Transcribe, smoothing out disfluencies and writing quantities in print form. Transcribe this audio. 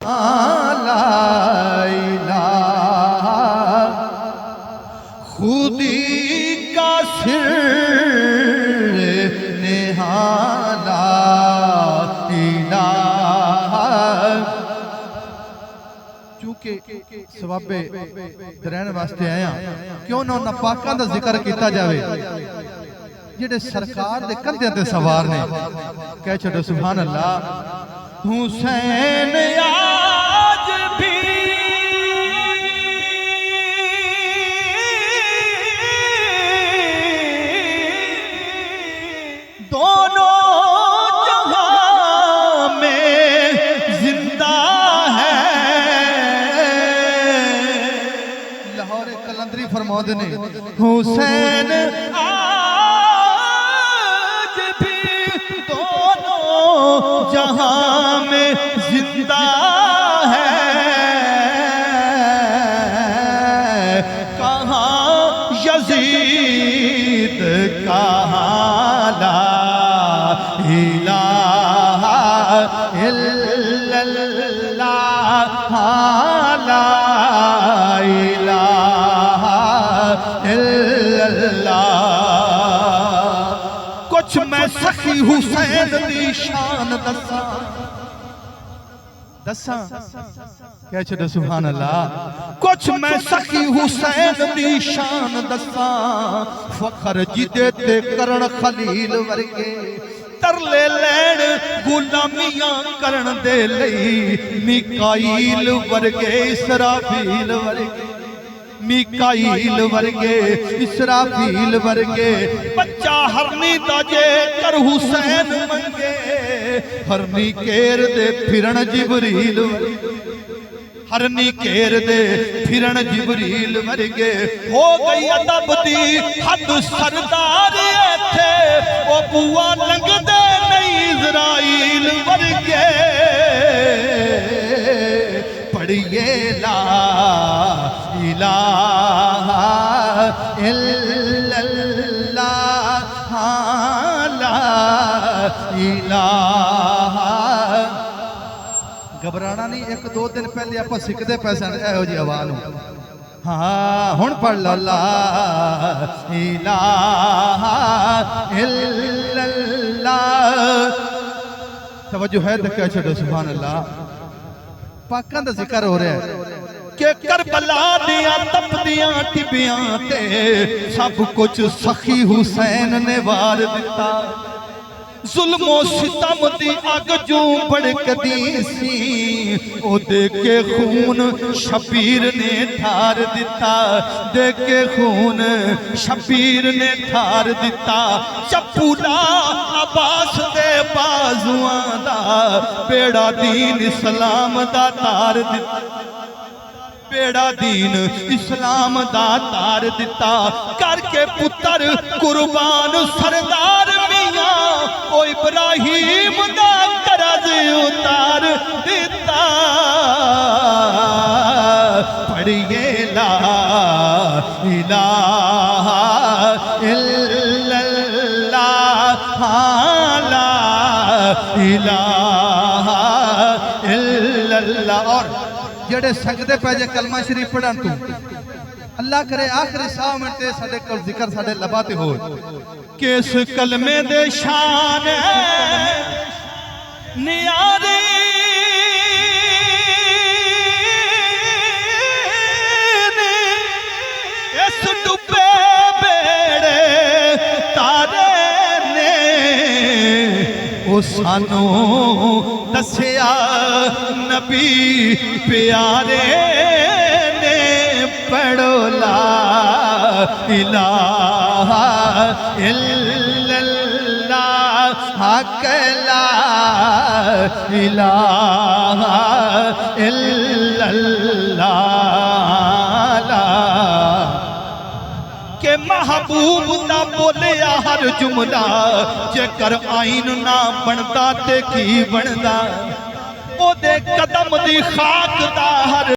لا الہ خودی کا سر نہالا الہ چونکہ سبب درین واسطے آیا کیوں نہ انہاں پاکاں دا ذکر کیتا جاوے جڑے سرکار دے کندھیاں تے سوار نے کہہ چھڈو سبحان اللہ حسین آج بھی دونوں جہاں میں زندہ ہے لاہور کلندری فرماتے نے حسین آج بھی دونوں جہاں میں زندہ ہے کہاں یزید کہاں لا الہ الا اللہ لا الہ الا اللہ کچھ میں سخی حسین دی شان دساں کہہ چھڈو سبحان اللہ کچھ میں سخی حسین دی شان دساں فخر جدے تے کرن خلیل ورگے ترلے لین غلامیاں کرن دے لئی میکائیل ورگے اسرافیل ورگے میکائیل ورگے اسرافیل ورگے بچہ ہرنی دا جے کر حسین منگے ہرنی کیر دے پھرن جبریل ورگے ہرنی کیر دے پھرن جبریل ورگے ہو گئی ادب دی حد سردار ایتھے وہ بوا لنگ دے نہیں اسرائیل ورگے پڑھئے لا الہ الا اللہ لا الہ گھبرانا نہیں ایک دو دن پہلے آپ سکھدے پیسے اے ہو جی آواز ہاں ہن پڑھ لو لا الہ الا اللہ توجہ ہے تو کہہ چھڈو سبحان اللہ پاکاں دا ذکر ہو رہا ہے کہ کربلا دیاں تپدیاں ٹبیاں تے سب کچھ سخی حسین نے وار دیتا ظلم و ستم دی اگ جو بڑکدی سی او دے کے خون شبیر نے ٹھار دیتا دے کے خون شبیر نے ٹھار دیتا چپولا عباس دے بازوان دا بیڑا دین اسلام دا تار دیتا بیڑا دین اسلام دا تار دیتا کر کے پتر قربان سردار میاں او ابراہیم دا قرض اتار دیتا پڑھئے لا الہ الا اللہ لا الہ الا اللہ اور جڑے سجدے پہ جے کلمہ شریف پڑھن تو اللہ کرے آخری ساہ منٹے ساڑے کل ذکر ساڑے لباتے ہو کہ اس کلمے دے شان نیاری اس ڈبے بیڑے تارے نے او سانو دسیا نبی پیارے نے پڑھو لا الہ الا اللہ حق لا الہ الا اللہ کہ محبوب دا بولیا ہر جملہ جے کر آئین نہ بنتا تے کی بندا او دے قدم دی خاک دا ہر